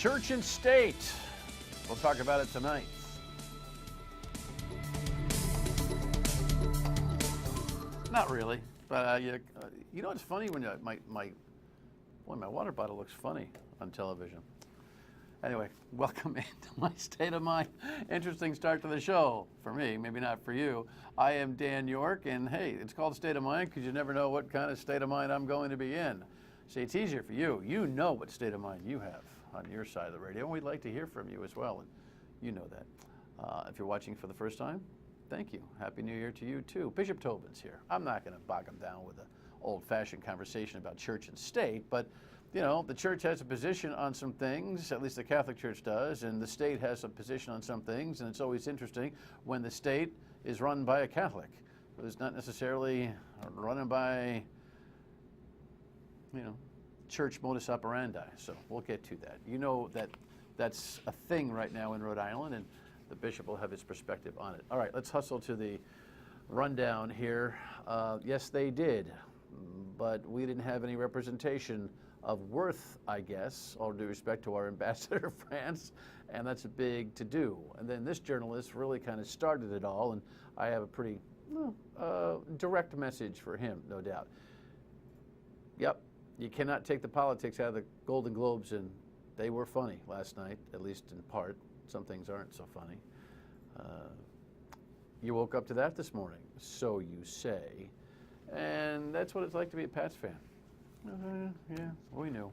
Church and state. We'll talk about it tonight. Not really, but you know what's funny when my water bottle looks funny on television. Anyway, welcome into my state of mind. Interesting start to the show for me, maybe not for you. I am Dan York, and hey, it's called State of Mind because you never know what kind of state of mind I'm going to be in. See, it's easier for you. You know what state of mind you have on your side of the radio, and we'd like to hear from you as well, and you know that. If you're watching for the first time, thank you. Happy New Year to you, too. Bishop Tobin's here. I'm not going to bog him down with an old-fashioned conversation about church and state, but, you know, the church has a position on some things, at least the Catholic Church does, and the state has a position on some things, and it's always interesting when the state is run by a Catholic. It's not necessarily run by, you know, church modus operandi, so we'll get to that. You know that that's a thing right now in Rhode Island, and the bishop will have his perspective on it. All right, let's hustle to the rundown here. Yes, they did, but we didn't have any representation of worth, I guess, all due respect to our ambassador of France, and that's a big to-do. And then this journalist really kind of started it all, and I have a pretty direct message for him, no doubt. Yep. You cannot take the politics out of the Golden Globes, and they were funny last night, at least in part. Some things aren't so funny. You woke up to that this morning, so you say, and that's what it's like to be a Pats fan. Yeah, we knew.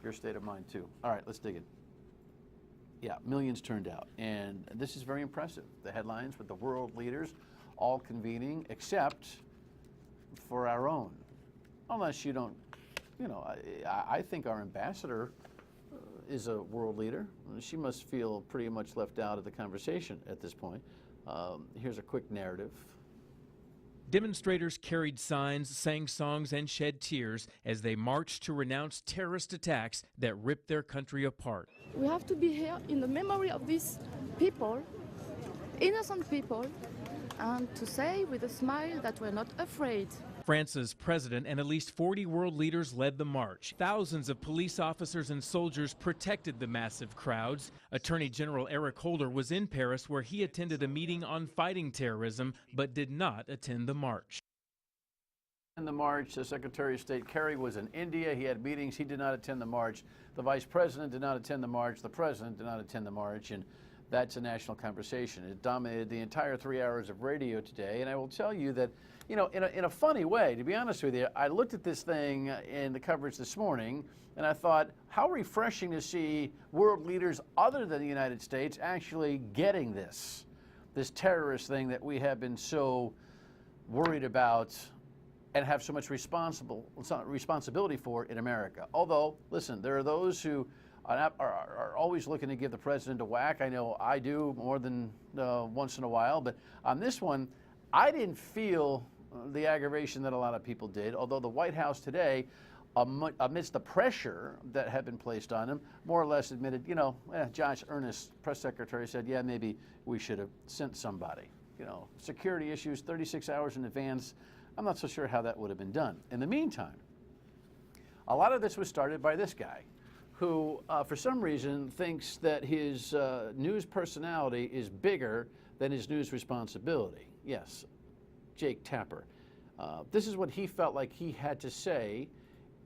Your state of mind, too. All right, let's dig in. Yeah, millions turned out, and this is very impressive. The headlines with the world leaders all convening, except for our own. Unless you don't, you know, I think our ambassador is a world leader. She must feel pretty much left out of the conversation at this point. Here's a quick narrative. Demonstrators carried signs, sang songs, and shed tears as they marched to renounce terrorist attacks that ripped their country apart. We have to be here in the memory of these people, innocent people, and to say with a smile that we're not afraid. France's president and at least 40 world leaders led the march. Thousands of police officers and soldiers protected the massive crowds. Attorney General Eric Holder was in Paris where he attended a meeting on fighting terrorism but did not attend the march. In the march, the Secretary of State Kerry was in India. He had meetings. He did not attend the march. The Vice President did not attend the march. The President did not attend the march. And that's a national conversation. It dominated the entire 3 hours of radio today. And I will tell you that, you know, in a funny way, to be honest with you, I looked at this thing in the coverage this morning, and I thought, how refreshing to see world leaders other than the United States actually getting this terrorist thing that we have been so worried about and have so much responsibility for in America. Although, listen, there are those who are always looking to give the president a whack. I know I do more than once in a while, but on this one, I didn't feel the aggravation that a lot of people did, although the White House today, amidst the pressure that had been placed on him, more or less admitted, you know, Josh Earnest, press secretary, said, yeah, maybe we should have sent somebody. You know, security issues 36 hours in advance, I'm not so sure how that would have been done. In the meantime, a lot of this was started by this guy, who, for some reason, thinks that his news personality is bigger than his news responsibility. Yes, Jake Tapper. This is what he felt like he had to say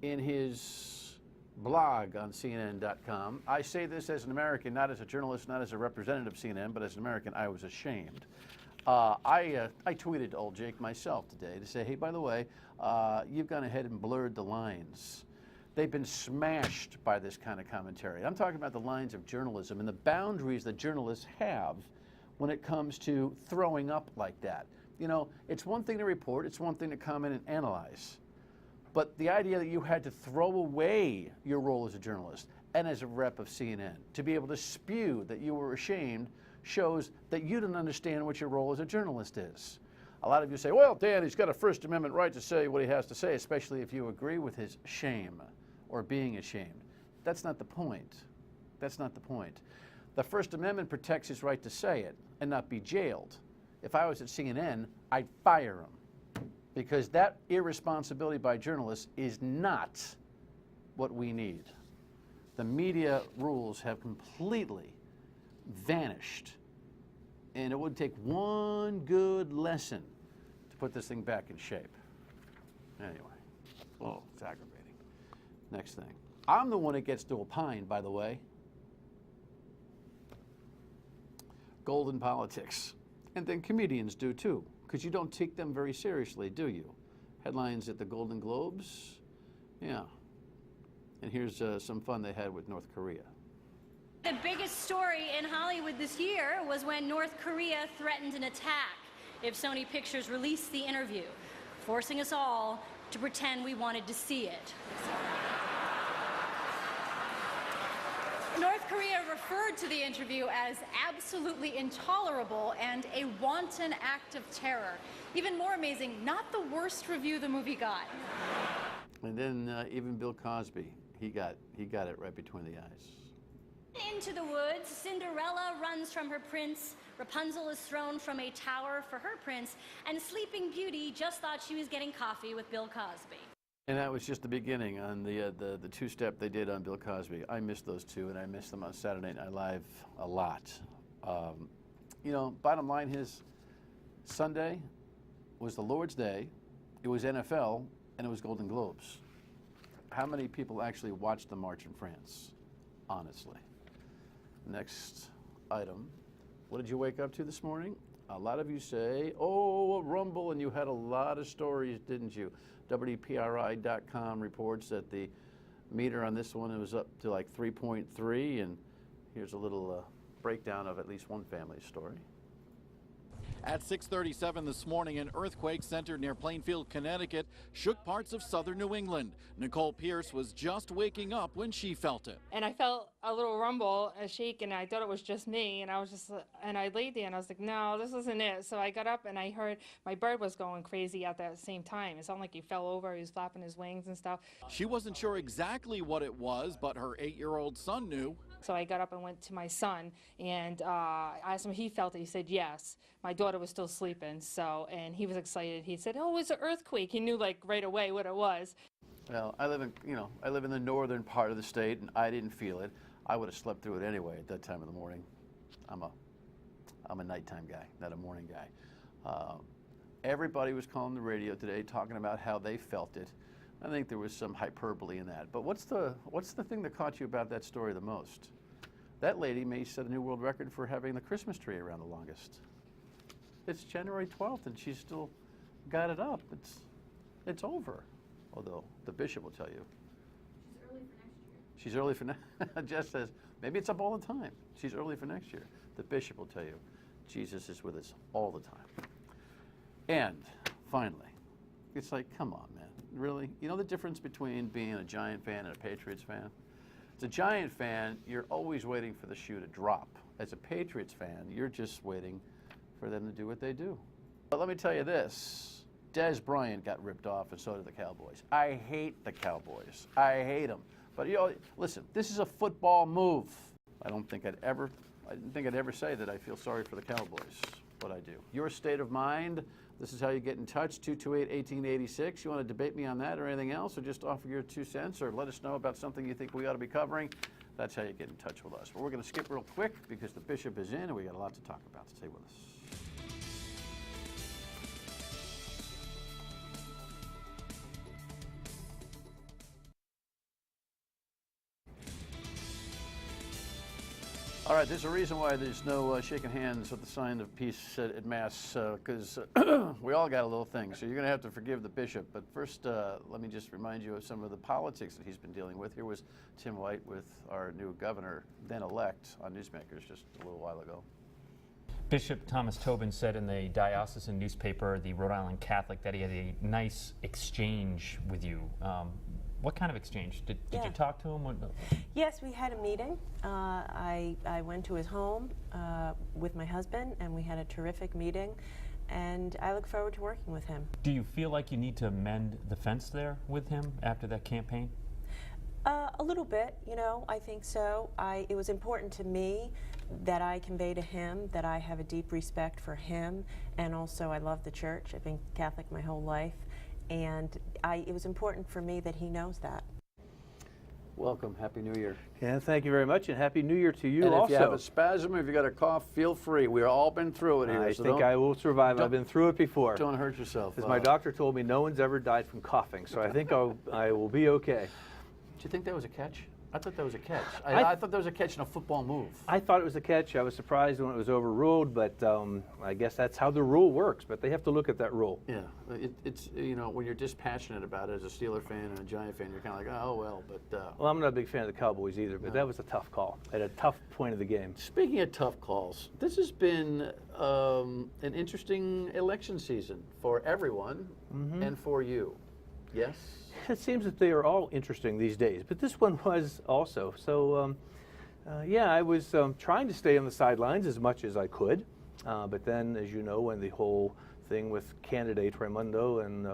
in his blog on CNN.com. I say this as an American, not as a journalist, not as a representative of CNN, but as an American, I was ashamed. I tweeted to old Jake myself today to say, hey, by the way, you've gone ahead and blurred the lines. They've been smashed by this kind of commentary. I'm talking about the lines of journalism and the boundaries that journalists have when it comes to throwing up like that. You know, it's one thing to report, it's one thing to comment and analyze. But the idea that you had to throw away your role as a journalist and as a rep of CNN to be able to spew that you were ashamed shows that you didn't understand what your role as a journalist is. A lot of you say, well, Dan, he's got a First Amendment right to say what he has to say, especially if you agree with his shame or being ashamed. That's not the point. That's not the point. The First Amendment protects his right to say it and not be jailed. If I was at CNN, I'd fire him, because that irresponsibility by journalists is not what we need. the media rules have completely vanished. And it would take one good lesson to put this thing back in shape. Anyway, oh, it's aggravating. Next thing. I'm the one that gets to opine, by the way. Golden politics. And then comedians do too, because you don't take them very seriously, do you? Headlines at the Golden Globes? Yeah. And here's some fun they had with North Korea. The biggest story in Hollywood this year was when North Korea threatened an attack if Sony Pictures released the interview, forcing us all to pretend we wanted to see it. North Korea referred to the interview as absolutely intolerable and a wanton act of terror. Even more amazing, not the worst review the movie got. And then even Bill Cosby, he got it right between the eyes. Into the woods, Cinderella runs from her prince, Rapunzel is thrown from a tower for her prince, and Sleeping Beauty just thought she was getting coffee with Bill Cosby. And that was just the beginning on the two-step they did on Bill Cosby. I missed those two, and I missed them on Saturday Night Live a lot. You know, bottom line is, Sunday was the Lord's Day, it was NFL, and it was Golden Globes. How many people actually watched the March in France, honestly? Next item. What did you wake up to this morning? A lot of you say, oh, a rumble, and you had a lot of stories, didn't you? WPRI.com reports that the meter on this one was up to like 3.3, and here's a little breakdown of at least one family's story. At 6:37 this morning, an earthquake centered near Plainfield, Connecticut, shook parts of southern New England. Nicole Pierce was just waking up when she felt it. And I felt a little rumble, a shake, and I thought it was just me. And I laid there and I was like, no, this isn't it. So I got up and I heard my bird was going crazy at the same time. It sounded like he fell over. He was flapping his wings and stuff. She wasn't sure exactly what it was, but her 8-year-old son knew. So I got up and went to my son and I asked him if he felt it. He said yes. My daughter was still sleeping, and he was excited. He said, "Oh, it was an earthquake." He knew like right away what it was. Well, I live in the northern part of the state, and I didn't feel it. I would have slept through it anyway at that time of the morning. I'm a nighttime guy, not a morning guy. Everybody was calling the radio today talking about how they felt it. I think there was some hyperbole in that. But what's the thing that caught you about that story the most? That lady may set a new world record for having the Christmas tree around the longest. It's January 12th, and she's still got it up. It's over. Although the bishop will tell you. She's early for next year. Jess says, maybe it's up all the time. She's early for next year. The bishop will tell you, Jesus is with us all the time. And finally, it's like, come on, man. Really? You know the difference between being a Giant fan and a Patriots fan? As a Giant fan, you're always waiting for the shoe to drop. As a Patriots fan, you're just waiting for them to do what they do. But let me tell you this. Des Bryant got ripped off, and so did the Cowboys. I hate the Cowboys. I hate them. But listen, this is a football move. I didn't think I'd ever say that I feel sorry for the Cowboys, but I do. Your state of mind, this is how you get in touch, 228-1886. You want to debate me on that or anything else, or just offer your 2 cents, or let us know about something you think we ought to be covering. That's how you get in touch with us. But we're going to skip real quick because the bishop is in, and we got a lot to talk about. Stay with us. All right, there's a reason why there's no shaking hands with the sign of peace at Mass, because we all got a little thing, so you're going to have to forgive the bishop. But first, let me just remind you of some of the politics that he's been dealing with. Here was Tim White with our new governor, then-elect, on Newsmakers just a little while ago. Bishop Thomas Tobin said in the diocesan newspaper, the Rhode Island Catholic, that he had a nice exchange with you. What kind of exchange? Did you talk to him? Yes, we had a meeting. I went to his home with my husband, and we had a terrific meeting, and I look forward to working with him. Do you feel like you need to mend the fence there with him after that campaign? A little bit, I think so. It was important to me that I convey to him that I have a deep respect for him, and also I love the church. I've been Catholic my whole life. And it was important for me that he knows that. Welcome. Happy New Year. And thank you very much, and Happy New Year to you And also. if you have a spasm, if you got a cough, feel free. We've all been through it here. I so think I will survive. I've been through it before. Don't hurt yourself. As my doctor told me, no one's ever died from coughing, so I think I will be okay. Do you think that was a catch? I thought that was a catch. I thought that was a catch in a football move. I thought it was a catch. I was surprised when it was overruled, but I guess that's how the rule works. But they have to look at that rule. Yeah, it's you know, when you're dispassionate about it as a Steeler fan and a Giant fan, you're kind of like, oh well. But well, I'm not a big fan of the Cowboys either, but that was a tough call at a tough point of the game. Speaking of tough calls, this has been an interesting election season for everyone and for you. Yes. It seems that they are all interesting these days, but this one was also. So, yeah, I was trying to stay on the sidelines as much as I could, but then, as you know, when the whole thing with candidate Raimondo and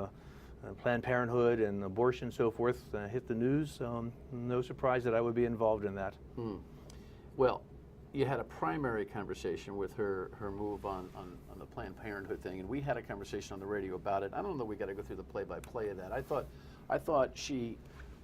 Planned Parenthood and abortion and so forth hit the news, no surprise that I would be involved in that. Well, you had a primary conversation with her move on the Planned Parenthood thing, and we had a conversation on the radio about it. I don't know that we got to go through the play-by-play of that. I thought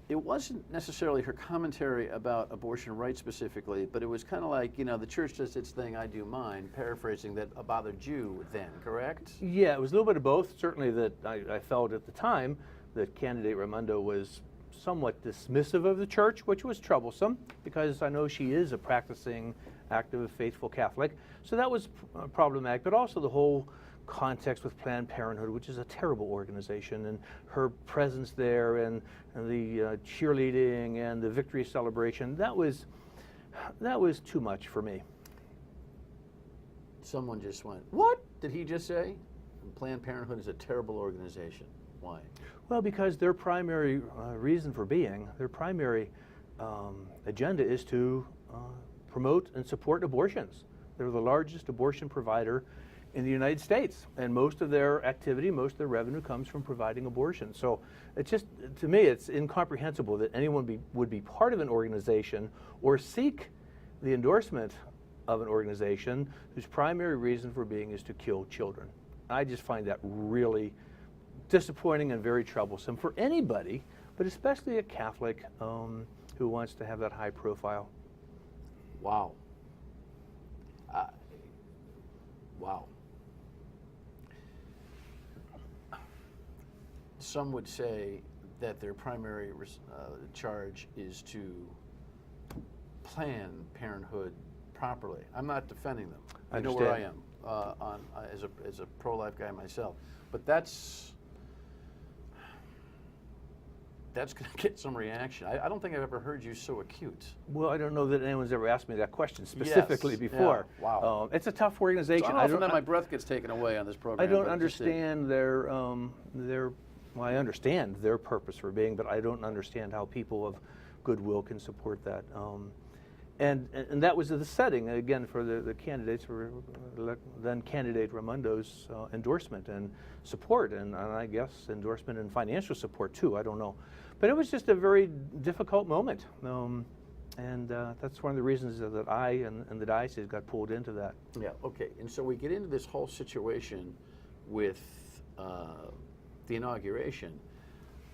it wasn't necessarily her commentary about abortion rights specifically, but it was kind of like, you know, the church does its thing, I do mine, paraphrasing that bothered you then, correct? Yeah, it was a little bit of both. Certainly that I felt at the time that candidate Raimondo was somewhat dismissive of the church, which was troublesome because I know she is a practicing, active, faithful Catholic. So that was problematic, but also the whole context with Planned Parenthood, which is a terrible organization, and her presence there and the cheerleading and the victory celebration, that was too much for me. Someone just went, what did he just say? Planned Parenthood is a terrible organization. Why? Well, because their primary reason for being, their primary agenda is to promote and support abortions. They're the largest abortion provider in the United States, and most of their activity, most of their revenue comes from providing abortion. So it's just, to me, it's incomprehensible that anyone would be part of an organization or seek the endorsement of an organization whose primary reason for being is to kill children. I just find that really disappointing and very troublesome for anybody, but especially a Catholic who wants to have that high profile. Wow. Wow. Some would say that their primary charge is to plan Parenthood properly. I'm not defending them. I know where I am as a pro-life guy myself, but that's going to get some reaction. I don't think I've ever heard you so acute. Well, I don't know that anyone's ever asked me that question specifically before. Yeah. Wow. It's a tough organization. So I don't know if my breath gets taken away on this program. I don't understand their well, I understand their purpose for being, but I don't understand how people of goodwill can support that. And that was the setting, again, for the candidates, for then candidate Raimondo's endorsement and support, and I guess endorsement and financial support too, I don't know. But it was just a very difficult moment, and that's one of the reasons that I and the diocese got pulled into that. Yeah, okay, and so we get into this whole situation with the inauguration.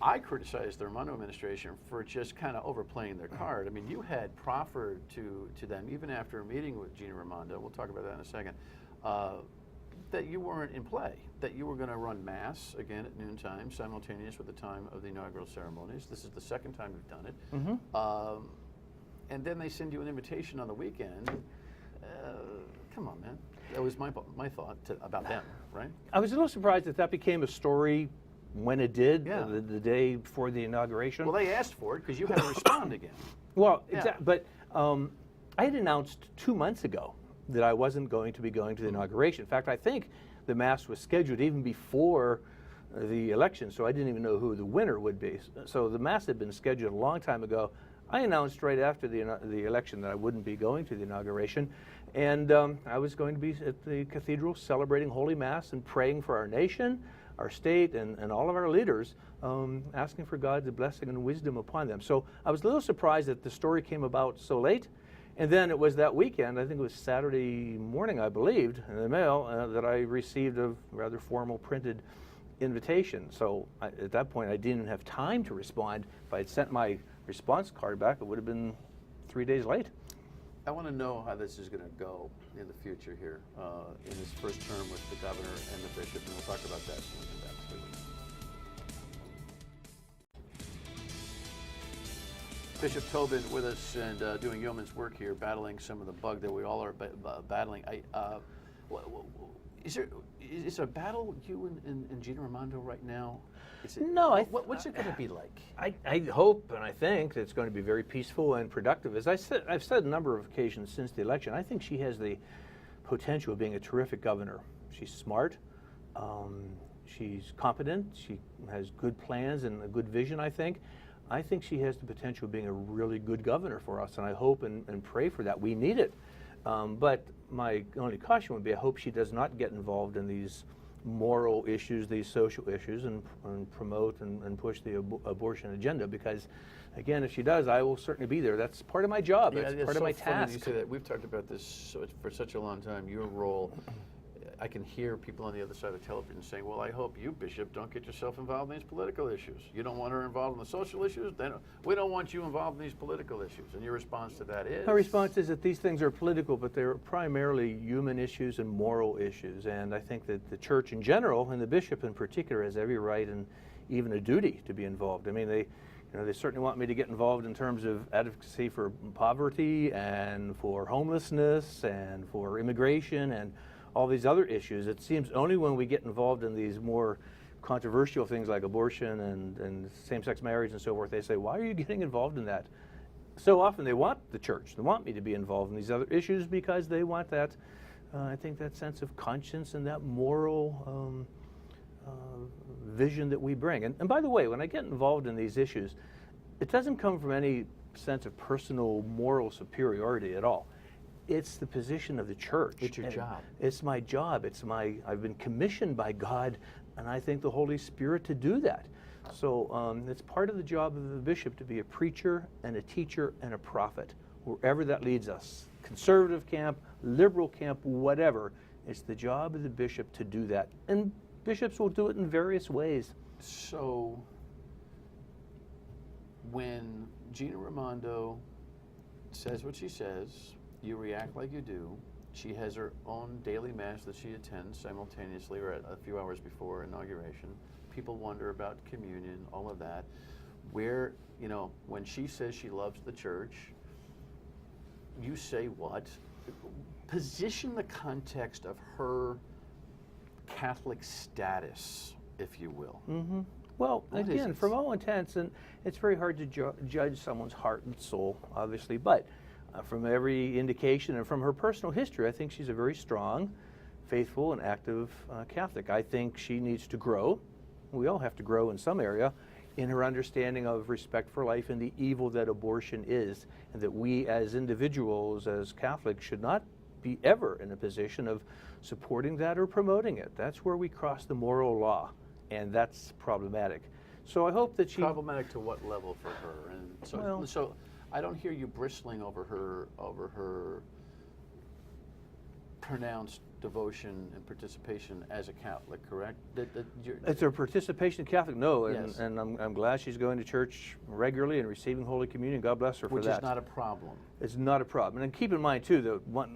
I criticized the Raimondo administration for just kind of overplaying their card. I mean, you had proffered to them, even after a meeting with Gina Raimondo, we'll talk about that in a second, that you weren't in play, that you were going to run Mass again at noontime, simultaneous with the time of the inaugural ceremonies. This is the second time you've done it. And then they send you an invitation on the weekend. Come on, man. That was my thought about them, right? I was a little surprised that became a story when it did, Yeah. the day before the inauguration. Well, they asked for it because you had to respond again. Well, Yeah. exactly. But I had announced 2 months ago that I wasn't going to be going to the inauguration. In fact, I think the Mass was scheduled even before the election, so I didn't even know who the winner would be. So the Mass had been scheduled a long time ago. I announced right after the election that I wouldn't be going to the inauguration, and I was going to be at the cathedral celebrating Holy Mass and praying for our nation, our state, and all of our leaders, asking for God's blessing and wisdom upon them. So I was a little surprised that the story came about so late. And then it was that weekend, I think it was Saturday morning, I believed, in the mail, that I received a rather formal printed invitation. So at that point, I didn't have time to respond. If I had sent my response card back, it would have been 3 days late. I want to know how this is going to go in the future here, in his first term with the governor and the bishop, and we'll talk about that when we come back. Stay with us. Bishop Tobin with us and doing yeoman's work here, battling some of the bug that we all are battling. Is there a battle you and Gina Raimondo right now? No, what's it going to be like? I hope and I think that it's going to be very peaceful and productive. As I've said a number of occasions since the election, I think she has the potential of being a terrific governor. She's smart, she's competent, she has good plans and a good vision, I think. I think she has the potential of being a really good governor for us, and I hope and pray for that. We need it. But my only caution would be I hope she does not get involved in these moral issues, these social issues, and promote and push the abortion agenda, because, again, if she does, I will certainly be there. That's part of my job. Yeah, That's part of my task. You say that. We've talked about this for such a long time. Your role, I can hear people on the other side of the television saying, well, I hope you, Bishop, don't get yourself involved in these political issues. You don't want her involved in the social issues? Then we don't want you involved in these political issues. And your response to that is? My response is that these things are political, but they're primarily human issues and moral issues. And I think that the church in general, and the bishop in particular, has every right and even a duty to be involved. I mean, they certainly want me to get involved in terms of advocacy for poverty and for homelessness and for immigration and all these other issues. It seems only when we get involved in these more controversial things like abortion and same-sex marriage and so forth, they say, why are you getting involved in that? So often they want the church, they want me to be involved in these other issues because they want that, I think, that sense of conscience and that moral vision that we bring. And by the way, when I get involved in these issues, it doesn't come from any sense of personal moral superiority at all. It's the position of the church. It's your job. It's my job. I've been commissioned by God, and I thank the Holy Spirit to do that. So it's part of the job of the bishop to be a preacher and a teacher and a prophet, wherever that leads us. Conservative camp, liberal camp, whatever. It's the job of the bishop to do that. And bishops will do it in various ways. So when Gina Raimondo says what she says, you react like you do. She has her own daily mass that she attends simultaneously or a few hours before inauguration. People wonder about communion, all of that. Where, when she says she loves the church, you say what? Position the context of her Catholic status, if you will. Mm-hmm. Well, again, from all intents, and it's very hard to judge someone's heart and soul, obviously, but from every indication and from her personal history, I think she's a very strong, faithful, and active Catholic. I think she needs to grow. We all have to grow in some area in her understanding of respect for life and the evil that abortion is, and that we as individuals, as Catholics, should not be ever in a position of supporting that or promoting it. That's where we cross the moral law, and that's problematic. So I hope that she... Problematic to what level for her? And so I don't hear you bristling over her pronounced devotion and participation as a Catholic, correct? It's her participation in Catholic, no, yes. And I'm glad she's going to church regularly and receiving Holy Communion. God bless her for that. Which is not a problem. It's not a problem. And keep in mind, too, that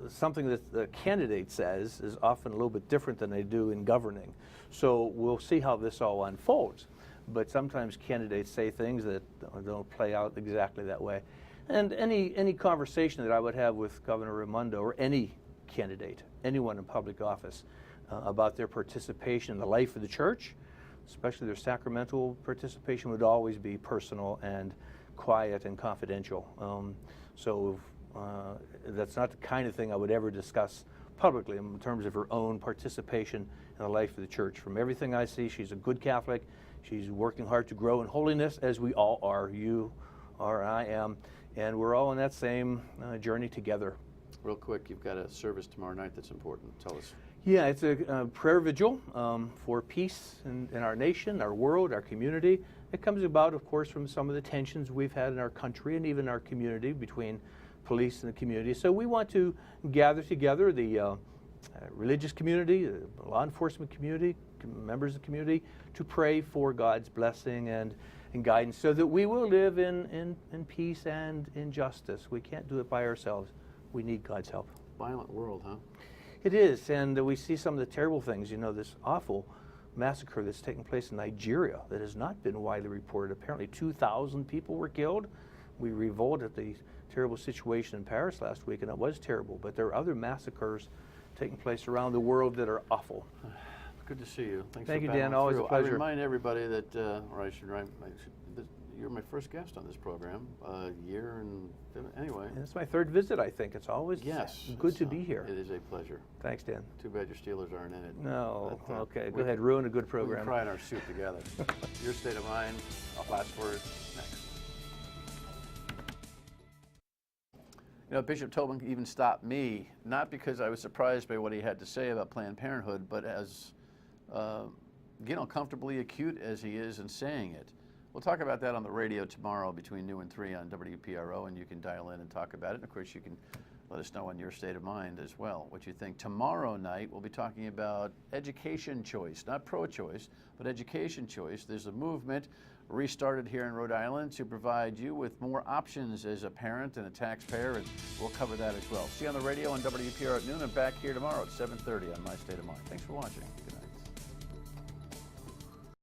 something that the candidate says is often a little bit different than they do in governing. So we'll see how this all unfolds. But sometimes candidates say things that don't play out exactly that way. And any conversation that I would have with Governor Raimondo or any candidate, anyone in public office, about their participation in the life of the church, especially their sacramental participation, would always be personal and quiet and confidential. So that's not the kind of thing I would ever discuss publicly in terms of her own participation in the life of the church. From everything I see, she's a good Catholic. She's working hard to grow in holiness, as we all are. You are, I am, and we're all on that same journey together. Real quick, you've got a service tomorrow night that's important. Tell us. Yeah, it's a prayer vigil for peace in our nation, our world, our community. It comes about, of course, from some of the tensions we've had in our country and even our community between police and the community. So we want to gather together the religious community, the law enforcement community, members of the community, to pray for God's blessing and and guidance so that we will live in peace and in justice. We can't do it by ourselves. We need God's help. Violent world, huh? It is, and we see some of the terrible things. You know, this awful massacre that's taken place in Nigeria that has not been widely reported. Apparently 2,000 people were killed. We revolted at the terrible situation in Paris last week, and it was terrible, but there are other massacres taking place around the world that are awful. Good to see you. Thanks Thank for you, Dan. Always a pleasure. I remind everybody that, or I should you're my first guest on this program, year and anyway. And it's my third visit, I think. It's always good to be here. It is a pleasure. Thanks, Dan. Too bad your Steelers aren't in it. No, okay. Go ahead, ruin a good program. We cry in our soup together. Your State of Mind, last word, next. You know, Bishop Tobin even stopped me, not because I was surprised by what he had to say about Planned Parenthood, but as, comfortably acute as he is in saying it. We'll talk about that on the radio tomorrow between noon and 3 on WPRO, and you can dial in and talk about it. And of course, you can let us know on Your State of Mind as well, what you think. Tomorrow night, we'll be talking about education choice, not pro-choice, but education choice. There's a movement restarted here in Rhode Island to provide you with more options as a parent and a taxpayer, and we'll cover that as well. See you on the radio on WPRO at noon and back here tomorrow at 7:30 on My State of Mind. Thanks for watching. Good night.